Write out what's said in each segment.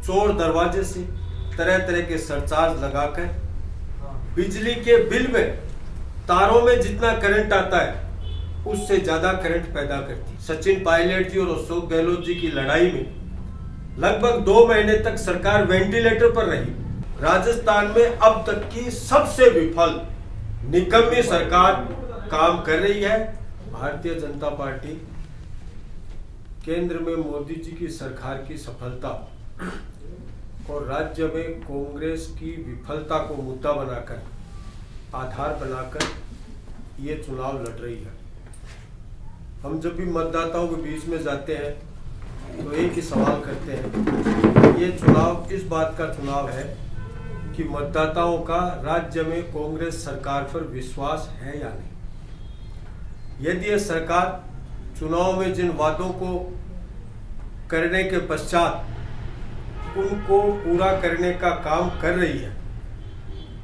चोर दरवाजे से तरह तरह के सरचार्ज लगाकर बिजली के बिल में तारों में जितना करंट आता है उससे ज्यादा करंट पैदा करती। सचिन पायलट जी और अशोक गहलोत जी की लड़ाई में लगभग 2 महीने तक सरकार वेंटिलेटर पर रही। राजस्थान में अब तक की सबसे विफल निकम्मी सरकार काम कर रही है भारतीय जनता पार्टी। केंद्र में मोदी जी की सरकार की सफलता और राज्य में कांग्रेस की विफलता को मुद्दा बनाकर, आधार बनाकर ये चुनाव लड़ रही है। हम जब भी मतदाताओं के बीच में जाते हैं तो एक ही सवाल करते हैं, ये चुनाव इस बात का चुनाव है कि मतदाताओं का राज्य में कांग्रेस सरकार पर विश्वास है या नहीं। यदि यह सरकार चुनाव में जिन वादों को करने के पश्चात उनको पूरा करने का काम कर रही है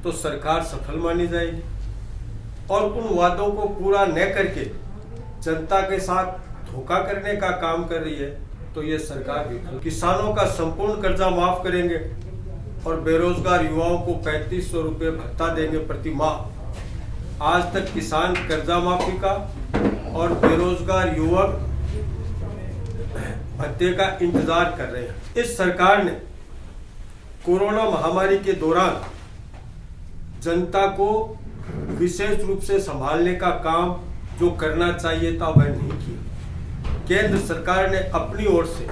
तो सरकार सफल मानी जाएगी, और उन वादों को पूरा न करके जनता के साथ धोखा करने का काम कर रही है तो ये सरकार विफल। किसानों का संपूर्ण कर्जा माफ करेंगे और बेरोजगार युवाओं को 3500 रुपये भत्ता देंगे प्रति माह। आज तक किसान कर्जा माफी का और बेरोजगार युवक भत्ते का इंतजार कर रहे हैं। इस सरकार ने कोरोना महामारी के दौरान जनता को विशेष रूप से संभालने का काम जो करना चाहिए था वह नहीं किया। केंद्र सरकार ने अपनी ओर से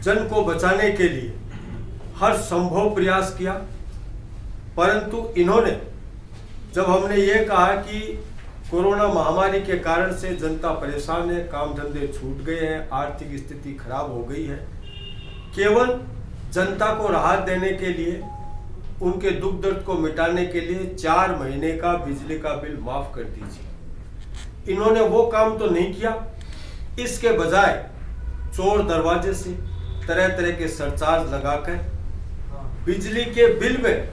जन को बचाने के लिए हर संभव प्रयास किया, परंतु इन्होंने जब हमने ये कहा कि कोरोना महामारी के कारण से जनता परेशान है, काम धंधे छूट गए हैं, आर्थिक स्थिति खराब हो गई है, केवल जनता को राहत देने के लिए, उनके दुख दर्द को मिटाने के लिए 4 महीने का बिजली का बिल माफ कर दीजिए। इन्होंने वो काम तो नहीं किया, इसके बजाय चोर दरवाजे से तरह तरह के सरचार्ज लगाकर बिजली के बिल में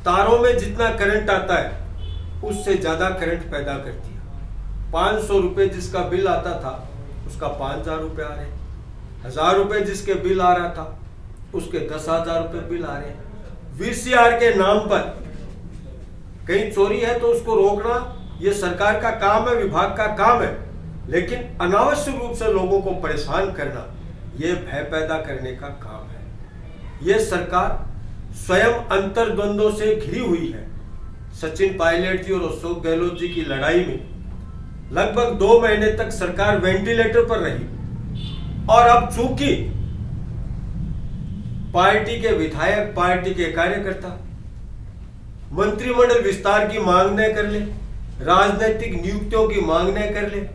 तारों में जितना करंट आता है उससे ज्यादा करंट पैदा करती है। 500 रुपए जिसका बिल आता था उसका 5000 रुपए आ रहे, 1000 रुपए जिसके बिल आ रहा था उसके 10,000 रुपए बिल आ रहे हैं। वीसीआर के नाम पर कहीं चोरी है तो उसको रोकना ये सरकार का काम है, विभाग का काम है, लेकिन अनावश्यक रूप से लोगों को परेशान करना ये भय पैदा करने का काम है। ये सरकार स्वयं अंतर्द्वंद्वों से घिरी हुई है। सचिन पायलट जी और अशोक गहलोत जी की लड़ाई में लगभग 2 महीने तक सरकार वेंटिलेटर पर रही, और अब चूंकि पार्टी के विधायक, पार्टी के कार्यकर्ता मंत्रिमंडल विस्तार की मांग न कर ले, राजनीतिक नियुक्तियों की मांग न कर ले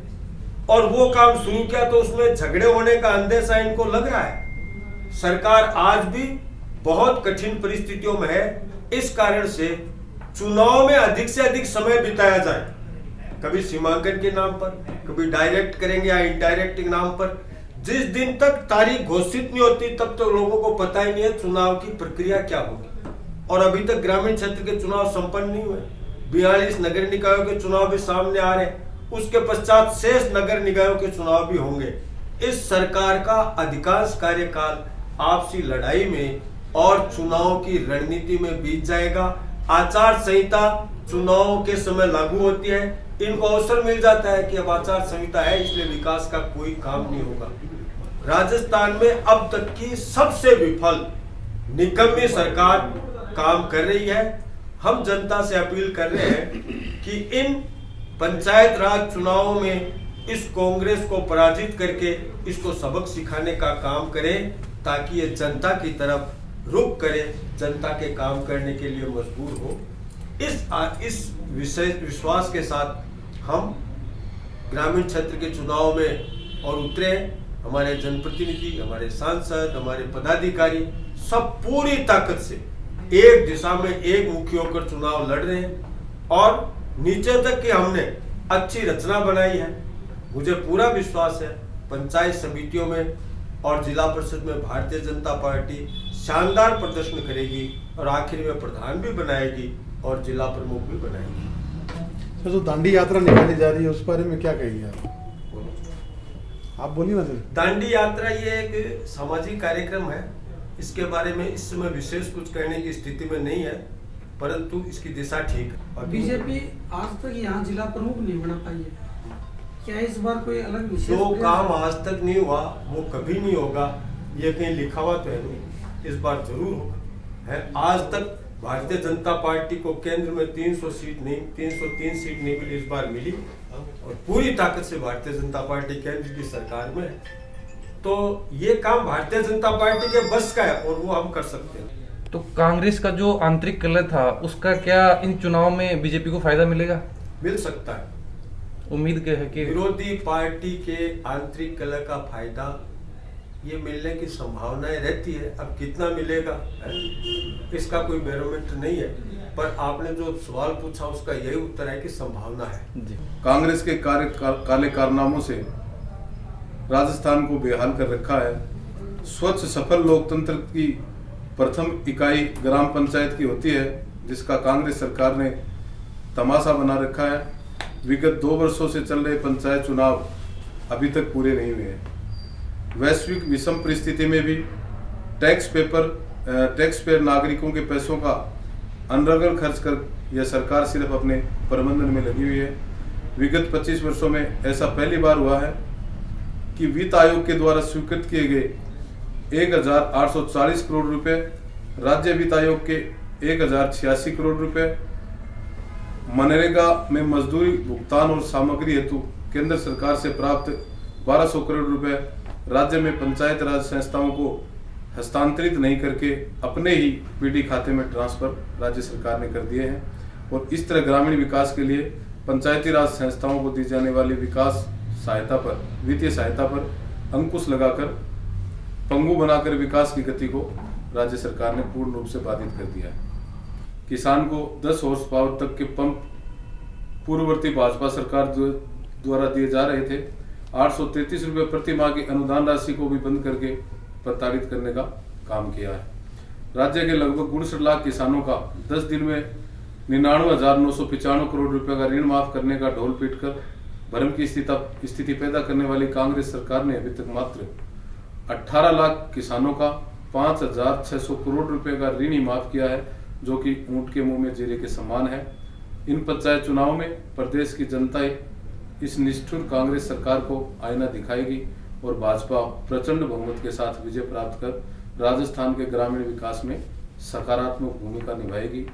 और वो काम शुरू किया तो उसमें झगड़े होने का अंदेशा इनको लग रहा है। सरकार आज भी बहुत कठिन परिस्थितियों में है, इस कारण से चुनाव में अधिक से अधिक समय बिताया जाए, कभी सीमांकन के नाम पर, कभी डायरेक्ट करेंगे या इनडायरेक्ट के नाम पर। जिस दिन तक तारीख घोषित नहीं होती तब तक लोगों को पता ही नहीं है चुनाव की प्रक्रिया क्या होगी। और अभी तक ग्रामीण क्षेत्र के चुनाव संपन्न नहीं हुए, 42 नगर निकायों के चुनाव भी सामने आ रहे हैं, उसके पश्चात शेष नगर निकायों के चुनाव भी होंगे। इस सरकार का अधिकांश कार्यकाल आपसी लड़ाई में और चुनाव की रणनीति में बीत जाएगा। आचार संहिता चुनाव के समय लागू होती है, इनको अवसर मिल जाता है कि अब आचार संहिता है इसलिए विकास का कोई काम नहीं होगा। राजस्थान में अब तक की सबसे विफल निकम्मी सरकार काम कर रही है। हम जनता से अपील कर रहे हैं कि इन पंचायत राज चुनावों में इस कांग्रेस को पराजित करके इसको सबक सिखाने का काम करें, ताकि ये जनता की तरफ रुख करे, जनता के काम करने के लिए मजबूर हो। इस विश्वास के साथ हम ग्रामीण क्षेत्र के चुनाव में और उतरे। हमारे जनप्रतिनिधि, हमारे सांसद, हमारे पदाधिकारी सब पूरी ताकत से एक दिशा में एक मुखी होकर चुनाव लड़ रहे हैं और नीचे तक की हमने अच्छी रचना बनाई है। मुझे पूरा विश्वास है पंचायत समितियों में और जिला परिषद में भारतीय जनता पार्टी शानदार प्रदर्शन करेगी और आखिर में प्रधान भी बनाएगी और जिला प्रमुख भी बनाएगी। सर, जो दांडी यात्रा निकाली जा रही है उस बारे में क्या कहेंगे आप बोलिए ना सर। दांडी यात्रा ये एक सामाजिक कार्यक्रम है इसके बारे में इस समय विशेष कुछ कहने की स्थिति में नहीं है, परंतु इसकी दिशा ठीक है। बीजेपी आज तक यहाँ जिला प्रमुख नहीं बना पाई है, क्या इस बार कोई अलग विशेष जो प्रयास- काम आज तक नहीं हुआ वो कभी नहीं होगा, ये कहीं लिखा हुआ तो है नहीं, इस बार जरूर होगा है। आज तक भारतीय जनता पार्टी को केंद्र में 300 सीट नहीं, 303 सीट नहीं मिली, इस बार मिली और पूरी ताकत से भारतीय जनता पार्टी केंद्र की सरकार में है। तो ये काम भारतीय जनता पार्टी के बस का है और वो हम कर सकते हैं। तो कांग्रेस का जो आंतरिक कलह था उसका क्या इन चुनाव में बीजेपी को फायदा मिलेगा? मिल सकता है। उम्मीद क्या है कि विरोधी पार्टी के आंतरिक कलह का फायदा ये मिलने की संभावनाएं रहती है। अब कितना मिलेगा है? इसका कोई बैरोमीटर नहीं है, पर आपने जो सवाल पूछा उसका यही उत्तर है कि संभावना है। जी। कांग्रेस के काले कारनामों से राजस्थान को बेहाल कर रखा है। स्वच्छ सफल लोकतंत्र की प्रथम इकाई ग्राम पंचायत की होती है, जिसका कांग्रेस सरकार ने तमाशा बना रखा है। विगत 2 वर्षों से चल रहे पंचायत चुनाव अभी तक पूरे नहीं हुए हैं। वैश्विक विषम परिस्थिति में भी टैक्स पेयर नागरिकों के पैसों का अनर्गल खर्च कर यह सरकार सिर्फ अपने प्रबंधन में लगी हुई है। विगत 25 वर्षों में ऐसा पहली बार हुआ है कि वित्त आयोग के द्वारा स्वीकृत किए गए 1840 करोड़ रुपए, राज्य वित्त आयोग के 1086 करोड़ रुपए, मनरेगा में मजदूरी भुगतान और सामग्री हेतु केंद्र सरकार से प्राप्त 1200 करोड़ रुपए राज्य में पंचायत राज संस्थाओं को हस्तांतरित नहीं करके अपने ही पीडी खाते में ट्रांसफर राज्य सरकार ने कर दिए हैं। और इस तरह ग्रामीण विकास के लिए पंचायती राज संस्थाओं को दी जाने वाली विकास सहायता पर, वित्तीय सहायता पर अंकुश लगाकर पंगु बनाकर विकास की गति को राज्य सरकार ने पूर्ण रूप से बाधित कर दिया है। किसान को 10 हॉर्स पावर तक के पंप पूर्ववर्ती भाजपा सरकार द्वारा दिए जा रहे थे। 833 रुपये प्रति माह की अनुदान राशि को भी बंद करके प्रताड़ित करने का काम किया है। राज्य के लगभग 69 लाख किसानों का 10 दिन में 99,995 करोड़ रुपए का ऋण माफ करने का ढोल पीटकर भ्रम की स्थिति पैदा करने वाली कांग्रेस सरकार ने अभी तक मात्र 18 लाख किसानों का 5,600 करोड़ रुपए का ऋण ही माफ किया है, जो कि ऊंट के मुंह में जीरे के समान है। इन पंचायत चुनाव में प्रदेश की जनता इस निष्ठुर कांग्रेस सरकार को आईना दिखाएगी और भाजपा प्रचंड बहुमत के साथ विजय प्राप्त कर राजस्थान के ग्रामीण विकास में सकारात्मक भूमिका निभाएगी।